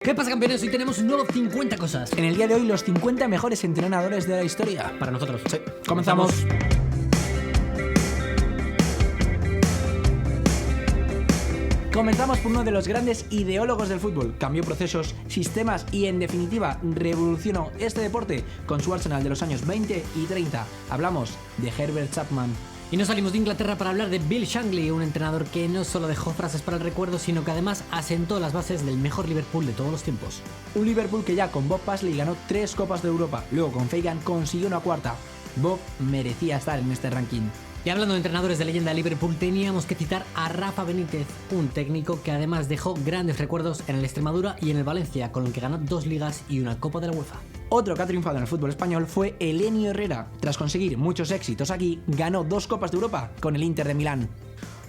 ¿Qué pasa, campeones? Hoy tenemos un nuevo 50 cosas. En el día de hoy, los 50 mejores entrenadores de la historia. Para nosotros. Sí, comenzamos. Comenzamos por uno de los grandes ideólogos del fútbol. Cambió procesos, sistemas y, en definitiva, revolucionó este deporte con su Arsenal de los años 20 y 30. Hablamos de Herbert Chapman. Y nos salimos de Inglaterra para hablar de Bill Shankly, un entrenador que no solo dejó frases para el recuerdo, sino que además asentó las bases del mejor Liverpool de todos los tiempos. Un Liverpool que ya con Bob Paisley ganó 3 Copas de Europa, luego con Fagan consiguió una cuarta. Bob merecía estar en este ranking. Y hablando de entrenadores de leyenda de Liverpool, teníamos que citar a Rafa Benítez, un técnico que además dejó grandes recuerdos en el Extremadura y en el Valencia, con el que ganó 2 ligas y una Copa de la UEFA. Otro que ha triunfado en el fútbol español fue Elenio Herrera. Tras conseguir muchos éxitos aquí, ganó 2 Copas de Europa con el Inter de Milán.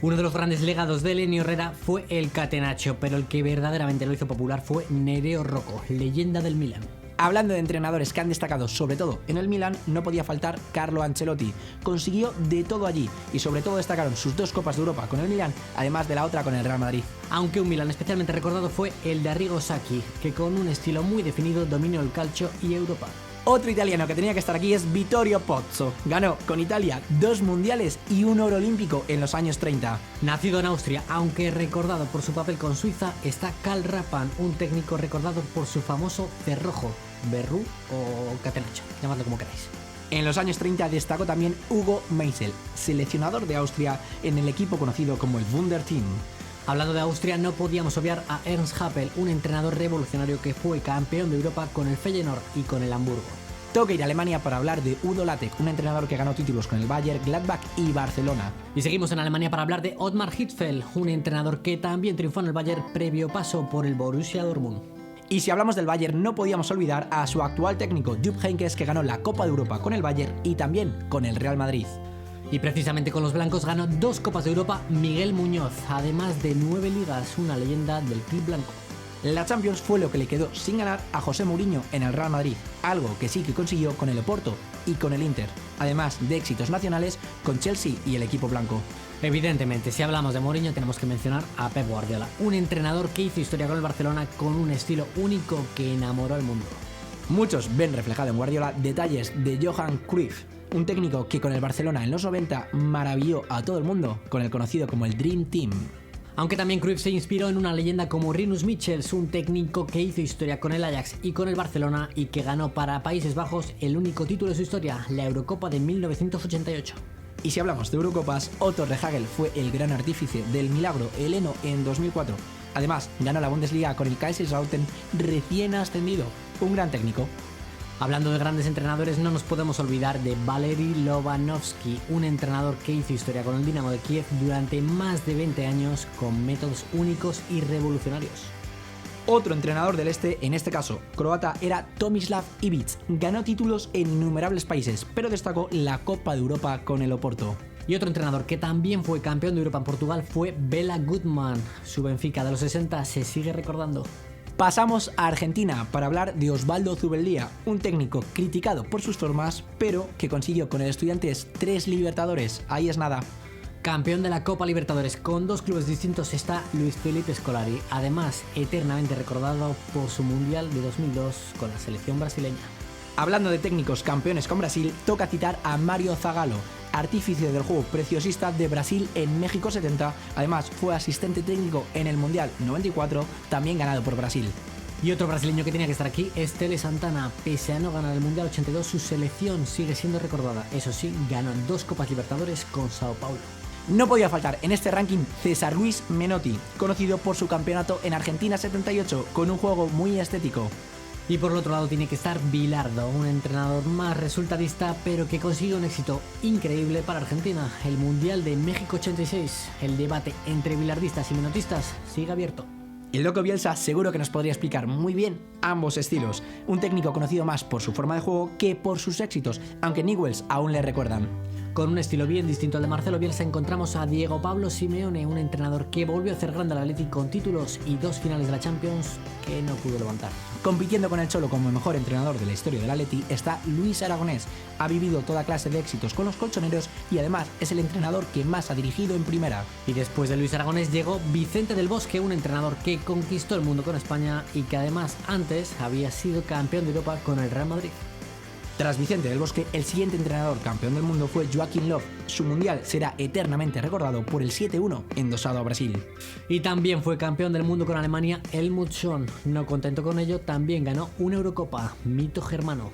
Uno de los grandes legados de Elenio Herrera fue el Catenaccio, pero el que verdaderamente lo hizo popular fue Nereo Rocco, leyenda del Milán. Hablando de entrenadores que han destacado sobre todo en el Milán, no podía faltar Carlo Ancelotti. Consiguió de todo allí y sobre todo destacaron sus 2 Copas de Europa con el Milán, además de la otra con el Real Madrid. Aunque un Milán especialmente recordado fue el de Arrigo Sacchi, que con un estilo muy definido dominó el calcio y Europa. Otro italiano que tenía que estar aquí es Vittorio Pozzo. Ganó con Italia 2 mundiales y 1 oro olímpico en los años 30. Nacido en Austria, aunque recordado por su papel con Suiza, está Karl Rappan, un técnico recordado por su famoso cerrojo, Berrú o Catenaccio, llamadlo como queráis. En los años 30 destacó también Hugo Meisel, seleccionador de Austria en el equipo conocido como el Wunderteam. Hablando de Austria, no podíamos obviar a Ernst Happel, un entrenador revolucionario que fue campeón de Europa con el Feyenoord y con el Hamburgo. Toca ir a Alemania para hablar de Udo Lattek, un entrenador que ganó títulos con el Bayern, Gladbach y Barcelona. Y seguimos en Alemania para hablar de Ottmar Hitzfeld, un entrenador que también triunfó en el Bayern previo paso por el Borussia Dortmund. Y si hablamos del Bayern, no podíamos olvidar a su actual técnico, Jupp Heynckes, que ganó la Copa de Europa con el Bayern y también con el Real Madrid. Y precisamente con los blancos ganó 2 Copas de Europa Miguel Muñoz, además de 9 ligas, una leyenda del club blanco. La Champions fue lo que le quedó sin ganar a José Mourinho en el Real Madrid, algo que sí que consiguió con el Oporto y con el Inter, además de éxitos nacionales con Chelsea y el equipo blanco. Evidentemente, si hablamos de Mourinho tenemos que mencionar a Pep Guardiola, un entrenador que hizo historia con el Barcelona con un estilo único que enamoró al mundo. Muchos ven reflejado en Guardiola detalles de Johan Cruyff, un técnico que con el Barcelona en los 90 maravilló a todo el mundo con el conocido como el Dream Team. Aunque también Cruyff se inspiró en una leyenda como Rinus Michels, un técnico que hizo historia con el Ajax y con el Barcelona y que ganó para Países Bajos el único título de su historia, la Eurocopa de 1988. Y si hablamos de Eurocopas, Otto Rehhagel fue el gran artífice del milagro heleno en 2004. Además, ganó la Bundesliga con el Kaiserslautern recién ascendido, un gran técnico. Hablando de grandes entrenadores, no nos podemos olvidar de Valery Lobanovsky, un entrenador que hizo historia con el Dinamo de Kiev durante más de 20 años con métodos únicos y revolucionarios. Otro entrenador del este, en este caso croata, era Tomislav Ivic. Ganó títulos en innumerables países, pero destacó la Copa de Europa con el Oporto. Y otro entrenador que también fue campeón de Europa en Portugal fue Bela Goodman. Su Benfica de los 60 se sigue recordando. Pasamos a Argentina para hablar de Osvaldo Zubeldía, un técnico criticado por sus formas, pero que consiguió con el Estudiantes 3 Libertadores. Ahí es nada. Campeón de la Copa Libertadores con 2 clubes distintos está Luis Felipe Scolari, además eternamente recordado por su Mundial de 2002 con la selección brasileña. Hablando de técnicos campeones con Brasil, toca citar a Mario Zagallo, artífice del juego preciosista de Brasil en México 70, además fue asistente técnico en el Mundial 94, también ganado por Brasil. Y otro brasileño que tenía que estar aquí es Tele Santana. Pese a no ganar el Mundial 82, su selección sigue siendo recordada. Eso sí, ganó 2 Copas Libertadores con Sao Paulo. No podía faltar en este ranking César Luis Menotti, conocido por su campeonato en Argentina 78, con un juego muy estético. Y por el otro lado tiene que estar Bilardo, un entrenador más resultadista, pero que consigue un éxito increíble para Argentina. El Mundial de México 86, el debate entre bilardistas y menotistas sigue abierto. El Loco Bielsa seguro que nos podría explicar muy bien ambos estilos, un técnico conocido más por su forma de juego que por sus éxitos, aunque Newells aún le recuerdan. Con un estilo bien distinto al de Marcelo Bielsa encontramos a Diego Pablo Simeone, un entrenador que volvió a hacer grande al Athletic con títulos y 2 finales de la Champions que no pudo levantar. Compitiendo con el Cholo como el mejor entrenador de la historia del Atleti está Luis Aragonés. Ha vivido toda clase de éxitos con los colchoneros y además es el entrenador que más ha dirigido en primera. Y después de Luis Aragonés llegó Vicente del Bosque, un entrenador que conquistó el mundo con España y que además antes había sido campeón de Europa con el Real Madrid. Tras Vicente del Bosque, el siguiente entrenador campeón del mundo fue Joachim Löw. Su mundial será eternamente recordado por el 7-1 endosado a Brasil. Y también fue campeón del mundo con Alemania Helmut Schön. No contento con ello, también ganó una Eurocopa, mito germano.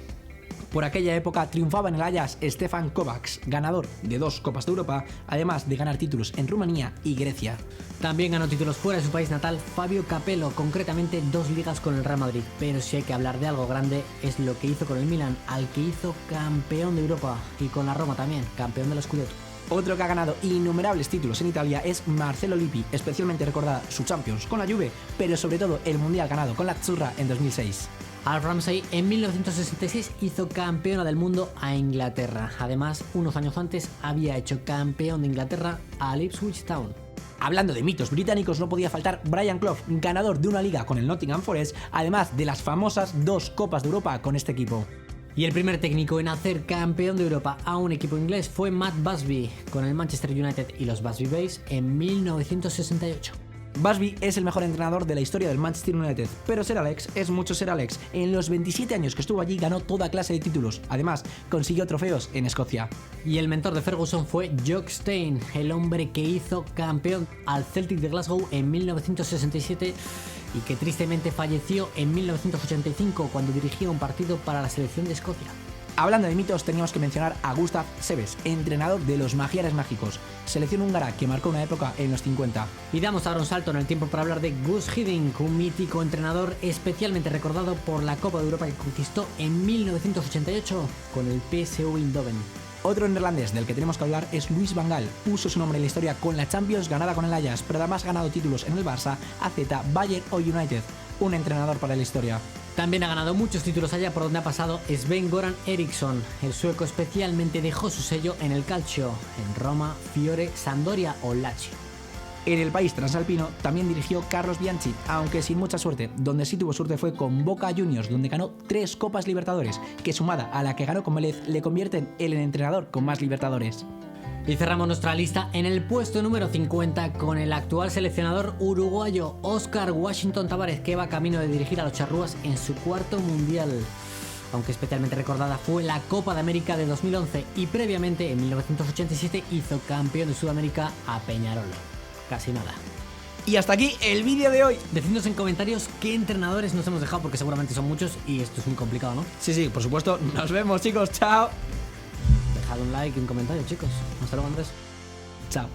Por aquella época triunfaba en el Ajax Stefan Kovacs, ganador de 2 Copas de Europa, además de ganar títulos en Rumanía y Grecia. También ganó títulos fuera de su país natal Fabio Capello, concretamente 2 ligas con el Real Madrid. Pero si hay que hablar de algo grande es lo que hizo con el Milan, al que hizo campeón de Europa, y con la Roma también, campeón de la Scudetto. Otro que ha ganado innumerables títulos en Italia es Marcelo Lippi, especialmente recordada su Champions con la Juve, pero sobre todo el Mundial ganado con la Azzurra en 2006. Alf Ramsey en 1966 hizo campeona del mundo a Inglaterra. Además, unos años antes había hecho campeón de Inglaterra a Ipswich Town. Hablando de mitos británicos, no podía faltar Brian Clough, ganador de una liga con el Nottingham Forest, además de las famosas 2 Copas de Europa con este equipo. Y el primer técnico en hacer campeón de Europa a un equipo inglés fue Matt Busby, con el Manchester United y los Busby Babes en 1968. Busby es el mejor entrenador de la historia del Manchester United, pero Sir Alex es mucho Sir Alex. En los 27 años que estuvo allí ganó toda clase de títulos, además consiguió trofeos en Escocia. Y el mentor de Ferguson fue Jock Stein, el hombre que hizo campeón al Celtic de Glasgow en 1967 y que tristemente falleció en 1985 cuando dirigía un partido para la selección de Escocia. Hablando de mitos, teníamos que mencionar a Gustav Seves, entrenador de los Magiares Mágicos, selección húngara que marcó una época en los 50. Y damos ahora un salto en el tiempo para hablar de Guus Hiddink, un mítico entrenador especialmente recordado por la Copa de Europa que conquistó en 1988 con el PSV Eindhoven. Otro neerlandés del que tenemos que hablar es Luis van Gaal. Puso su nombre en la historia con la Champions ganada con el Ajax, pero además ha ganado títulos en el Barça, AZ, Bayern o United. Un entrenador para la historia. También ha ganado muchos títulos allá por donde ha pasado Sven-Göran Eriksson. El sueco especialmente dejó su sello en el calcio, en Roma, Fiore, Sampdoria o Lazio. En el país transalpino también dirigió Carlos Bianchi, aunque sin mucha suerte. Donde sí tuvo suerte fue con Boca Juniors, donde ganó 3 Copas Libertadores, que sumada a la que ganó con Vélez le convierten en el entrenador con más Libertadores. Y cerramos nuestra lista en el puesto número 50 con el actual seleccionador uruguayo Oscar Washington Tabárez, que va camino de dirigir a los charrúas en su 4º mundial. Aunque especialmente recordada fue la Copa de América de 2011 y previamente en 1987 hizo campeón de Sudamérica a Peñarol. Casi nada. Y hasta aquí el vídeo de hoy. Decidnos en comentarios qué entrenadores nos hemos dejado, porque seguramente son muchos y esto es muy complicado, ¿no? Sí, por supuesto. Nos vemos, chicos. Chao. Dejad un like y un comentario, chicos. Hasta luego, Andrés. Chao.